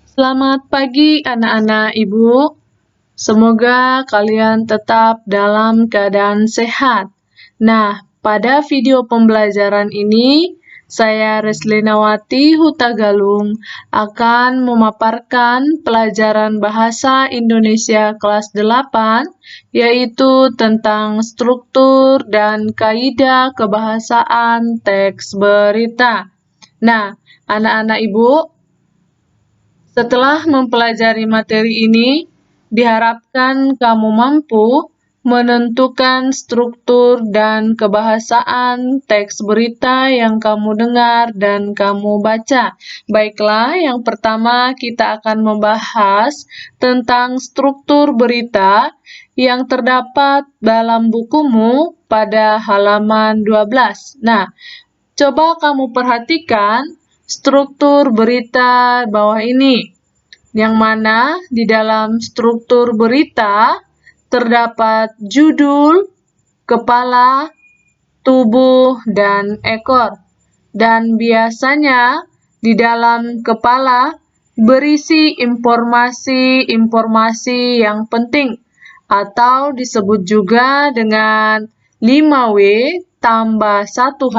Selamat pagi anak-anak ibu. Semoga kalian tetap dalam keadaan sehat. Nah, pada video pembelajaran ini, saya Reslinawati Hutagalung akan memaparkan pelajaran Bahasa Indonesia kelas 8, yaitu tentang struktur dan kaidah kebahasaan teks berita. Nah, anak-anak ibu, setelah mempelajari materi ini, diharapkan kamu mampu menentukan struktur dan kebahasaan teks berita yang kamu dengar dan kamu baca. Baiklah, yang pertama kita akan membahas tentang struktur berita yang terdapat dalam bukumu pada halaman 12. Nah, coba kamu perhatikan struktur berita bawah ini, yang mana di dalam struktur berita terdapat judul, kepala, tubuh, dan ekor. Dan biasanya di dalam kepala berisi informasi-informasi yang penting, atau disebut juga dengan 5W tambah 1H,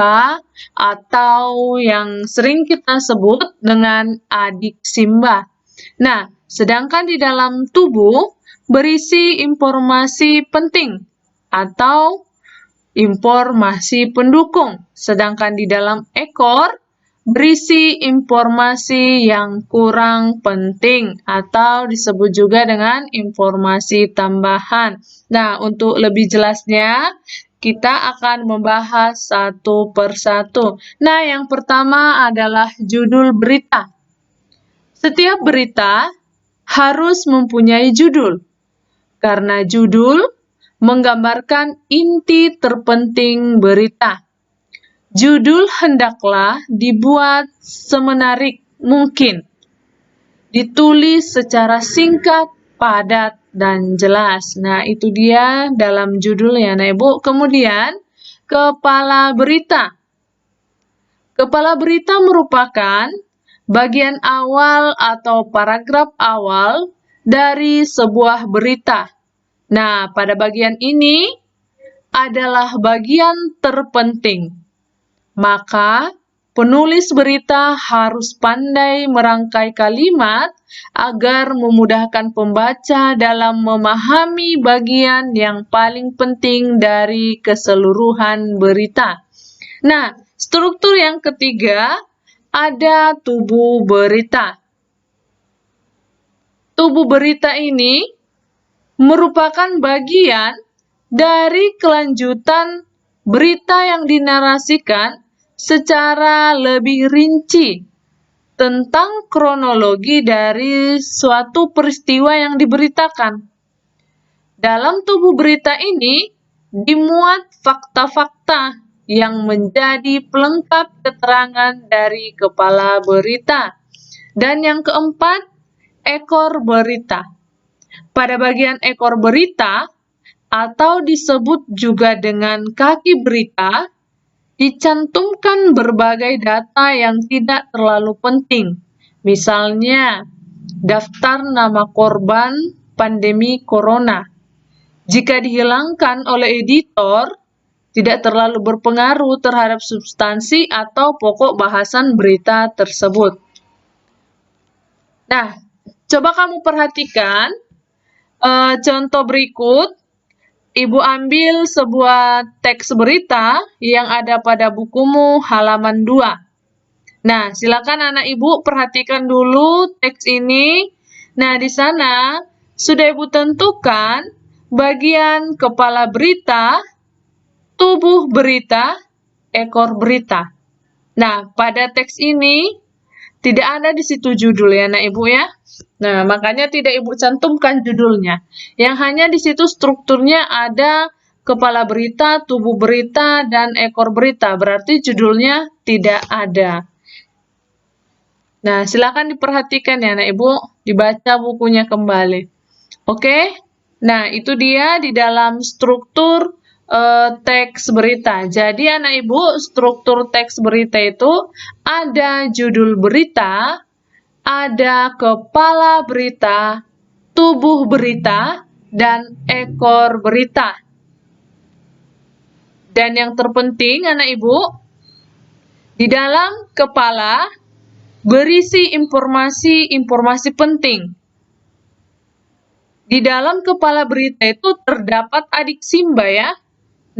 atau yang sering kita sebut dengan adik simbah. Nah, sedangkan di dalam tubuh berisi informasi penting atau informasi pendukung, sedangkan di dalam ekor berisi informasi yang kurang penting atau disebut juga dengan informasi tambahan. Nah, untuk lebih jelasnya, kita akan membahas satu persatu. Nah, yang pertama adalah judul berita. Setiap berita harus mempunyai judul, karena judul menggambarkan inti terpenting berita. Judul hendaklah dibuat semenarik mungkin, ditulis secara singkat, padat, dan jelas. Nah, itu dia dalam judul ya, Nah Ibu. Kemudian, kepala berita. Kepala berita merupakan bagian awal atau paragraf awal dari sebuah berita. Nah, pada bagian ini adalah bagian terpenting. Maka, penulis berita harus pandai merangkai kalimat agar memudahkan pembaca dalam memahami bagian yang paling penting dari keseluruhan berita. Nah, struktur yang ketiga ada tubuh berita. Tubuh berita ini merupakan bagian dari kelanjutan berita yang dinarasikan secara lebih rinci tentang kronologi dari suatu peristiwa yang diberitakan. Dalam tubuh berita ini dimuat fakta-fakta yang menjadi pelengkap keterangan dari kepala berita. Dan yang keempat, ekor berita. Pada bagian ekor berita, atau disebut juga dengan kaki berita, dicantumkan berbagai data yang tidak terlalu penting. Misalnya, daftar nama korban pandemi corona. Jika dihilangkan oleh editor, tidak terlalu berpengaruh terhadap substansi atau pokok bahasan berita tersebut. Nah, coba kamu perhatikan contoh berikut. Ibu ambil sebuah teks berita yang ada pada bukumu halaman 2. Nah, silakan anak ibu perhatikan dulu teks ini. Nah, di sana sudah ibu tentukan bagian kepala berita, tubuh berita, ekor berita. Nah, pada teks ini tidak ada di situ judul ya, anak ibu ya. Nah, makanya tidak ibu cantumkan judulnya. Yang hanya di situ strukturnya ada kepala berita, tubuh berita, dan ekor berita. Berarti judulnya tidak ada. Nah, silakan diperhatikan ya anak ibu, dibaca bukunya kembali. Oke? Nah, itu dia di dalam struktur teks berita. Jadi anak ibu, struktur teks berita itu ada judul berita, ada kepala berita, tubuh berita, dan ekor berita. Dan yang terpenting, anak ibu, di dalam kepala berisi informasi-informasi penting. Di dalam kepala berita itu terdapat adik Simba ya.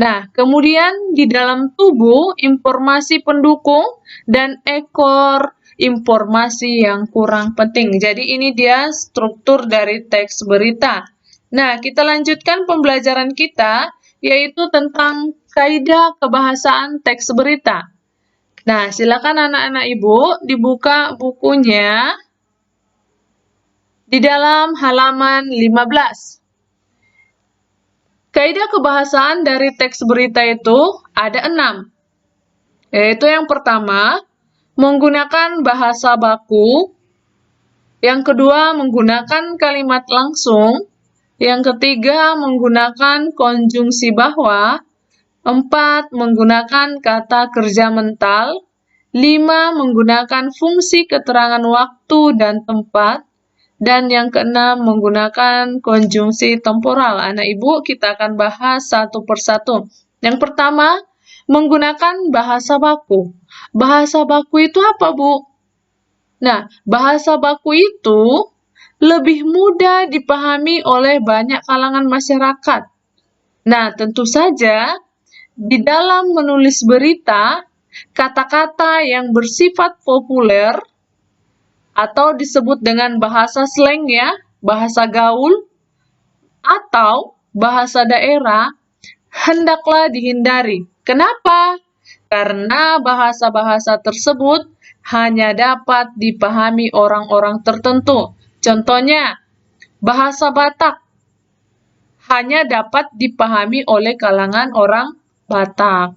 Nah, kemudian di dalam tubuh informasi pendukung dan ekor informasi yang kurang penting. Jadi ini dia struktur dari teks berita. Nah, kita lanjutkan pembelajaran kita yaitu tentang kaidah kebahasaan teks berita. Nah, silakan anak-anak ibu dibuka bukunya di dalam halaman 15. Kaidah kebahasaan dari teks berita itu ada 6. Yaitu yang pertama, menggunakan bahasa baku. Yang kedua, menggunakan kalimat langsung. Yang ketiga, menggunakan konjungsi bahwa. 4. Menggunakan kata kerja mental. 5. Menggunakan fungsi keterangan waktu dan tempat. Dan yang keenam, menggunakan konjungsi temporal. Anak ibu, kita akan bahas satu persatu. Yang pertama, menggunakan bahasa baku. Bahasa baku itu apa, Bu? Nah, bahasa baku itu lebih mudah dipahami oleh banyak kalangan masyarakat. Nah, tentu saja di dalam menulis berita, kata-kata yang bersifat populer atau disebut dengan bahasa slang ya, bahasa gaul, atau bahasa daerah, hendaklah dihindari. Kenapa? Karena bahasa-bahasa tersebut hanya dapat dipahami orang-orang tertentu. Contohnya, bahasa Batak hanya dapat dipahami oleh kalangan orang Batak.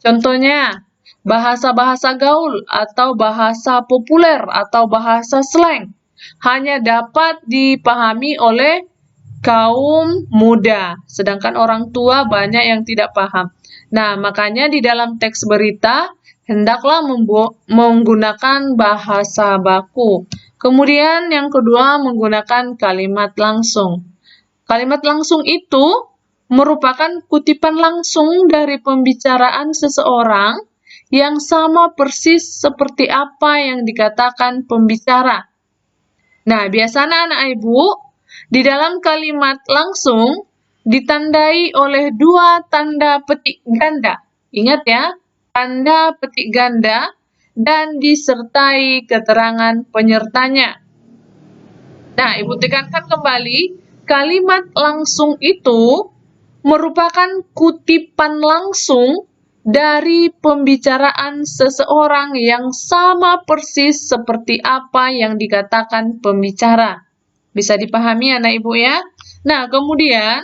Contohnya, bahasa-bahasa gaul atau bahasa populer atau bahasa slang hanya dapat dipahami oleh kaum muda, sedangkan orang tua banyak yang tidak paham. Nah, makanya di dalam teks berita hendaklah menggunakan bahasa baku. Kemudian yang kedua, menggunakan kalimat langsung. Kalimat langsung itu merupakan kutipan langsung dari pembicaraan seseorang yang sama persis seperti apa yang dikatakan pembicara. Nah, biasanya anak ibu, di dalam kalimat langsung ditandai oleh dua tanda petik ganda. Ingat ya, tanda petik ganda dan disertai keterangan penyertanya. Nah, ibu tekankan kembali, kalimat langsung itu merupakan kutipan langsung dari pembicaraan seseorang yang sama persis seperti apa yang dikatakan pembicara. Bisa dipahami anak ibu ya? Nah, kemudian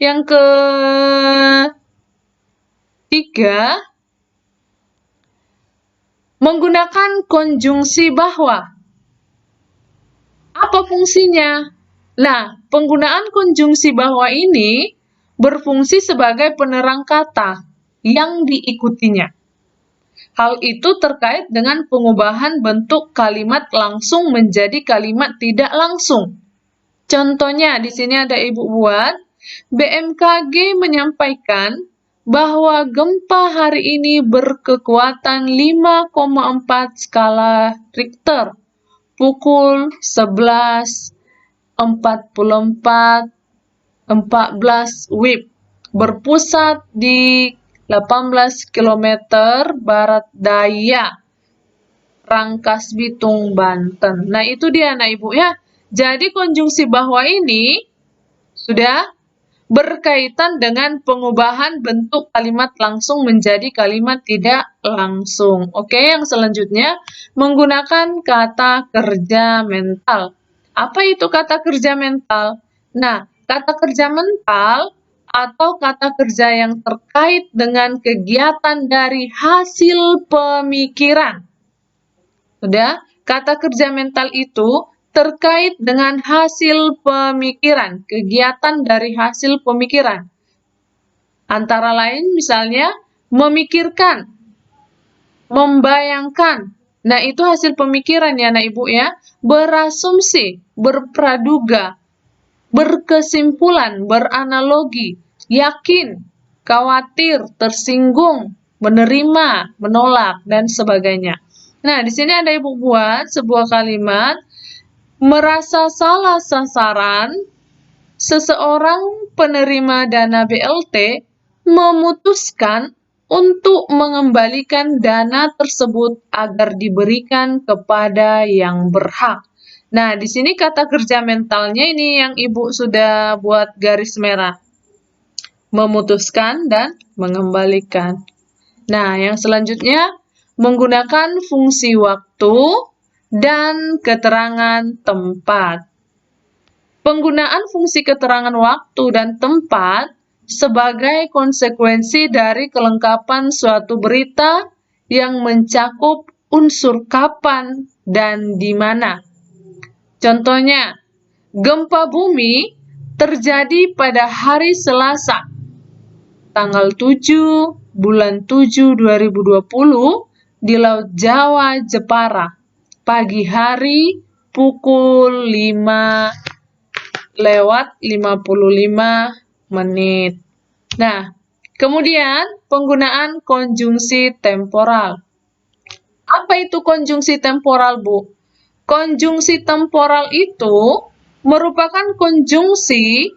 yang ketiga, menggunakan konjungsi bahwa. Apa fungsinya? Nah, penggunaan konjungsi bahwa ini berfungsi sebagai penerang kata yang diikutinya. Hal itu terkait dengan pengubahan bentuk kalimat langsung menjadi kalimat tidak langsung. Contohnya, di sini ada ibu buat, BMKG menyampaikan bahwa gempa hari ini berkekuatan 5,4 skala Richter, pukul 11.44 14 WIB, berpusat di 18 km barat daya Rangkas Bitung, Banten. Nah, itu dia anak ibu ya. Jadi konjungsi bahwa ini sudah berkaitan dengan pengubahan bentuk kalimat langsung menjadi kalimat tidak langsung. Oke, yang selanjutnya menggunakan kata kerja mental. Apa itu kata kerja mental? Nah, kata kerja mental atau kata kerja yang terkait dengan kegiatan dari hasil pemikiran. Sudah, kata kerja mental itu terkait dengan hasil pemikiran, kegiatan dari hasil pemikiran. Antara lain misalnya memikirkan, membayangkan, Nah, itu hasil pemikiran ya anak ibu ya. Berasumsi, berpraduga, berkesimpulan, beranalogi, yakin, khawatir, tersinggung, menerima, menolak, dan sebagainya. Nah, di sini ada ibu buat sebuah kalimat, merasa salah sasaran, seseorang penerima dana BLT memutuskan untuk mengembalikan dana tersebut agar diberikan kepada yang berhak. Nah, di sini kata kerja mentalnya ini yang Ibu sudah buat garis merah. Memutuskan dan mengembalikan. Nah, yang selanjutnya menggunakan fungsi waktu dan keterangan tempat. Penggunaan fungsi keterangan waktu dan tempat sebagai konsekuensi dari kelengkapan suatu berita yang mencakup unsur kapan dan di mana. Contohnya, gempa bumi terjadi pada hari Selasa, tanggal 7 bulan 7 2020 di Laut Jawa, Jepara, pagi hari pukul 5:55. Nah, kemudian penggunaan konjungsi temporal. Apa itu konjungsi temporal, Bu? Konjungsi temporal itu merupakan konjungsi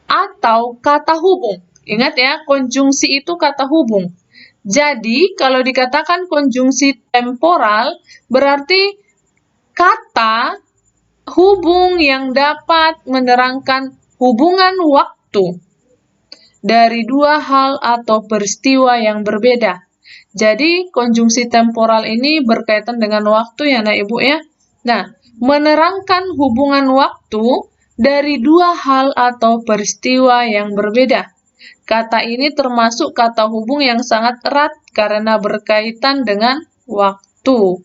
atau kata hubung. Ingat ya, konjungsi itu kata hubung. Jadi, kalau dikatakan konjungsi temporal, berarti kata hubung yang dapat menerangkan hubungan waktu dari dua hal atau peristiwa yang berbeda. Jadi, konjungsi temporal ini berkaitan dengan waktu ya, Ibu ya. Nah, menerangkan hubungan waktu dari dua hal atau peristiwa yang berbeda. Kata ini termasuk kata hubung yang sangat erat karena berkaitan dengan waktu.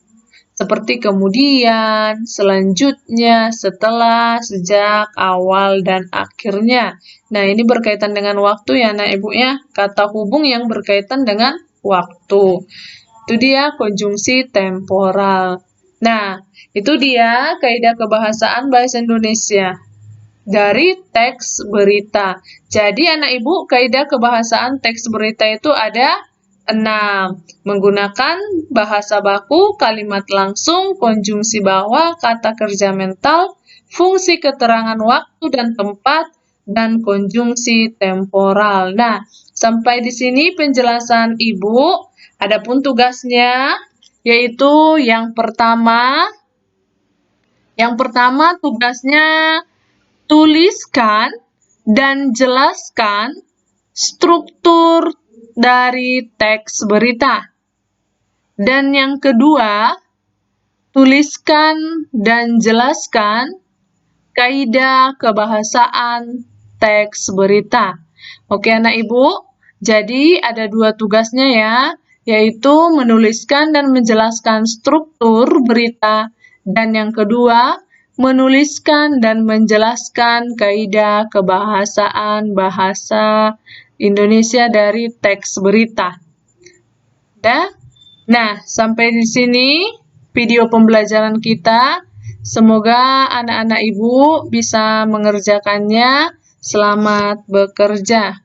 Seperti kemudian, selanjutnya, setelah, sejak, awal, dan akhirnya. Nah, ini berkaitan dengan waktu ya, Ibu ya. Kata hubung yang berkaitan dengan waktu. Itu dia konjungsi temporal. Nah, itu dia kaidah kebahasaan bahasa Indonesia dari teks berita. Jadi anak ibu, kaidah kebahasaan teks berita itu ada 6. Menggunakan bahasa baku, kalimat langsung, konjungsi bawah, kata kerja mental, fungsi keterangan waktu dan tempat, dan konjungsi temporal. Nah, sampai di sini penjelasan ibu. Adapun tugasnya, yaitu yang pertama tugasnya tuliskan dan jelaskan struktur dari teks berita. Dan yang kedua, tuliskan dan jelaskan kaidah kebahasaan teks berita. Oke anak ibu, jadi ada 2 tugasnya ya, yaitu menuliskan dan menjelaskan struktur berita. Dan yang kedua, menuliskan dan menjelaskan kaidah kebahasaan bahasa Indonesia dari teks berita. Nah, sampai di sini video pembelajaran kita. Semoga anak-anak ibu bisa mengerjakannya. Selamat bekerja.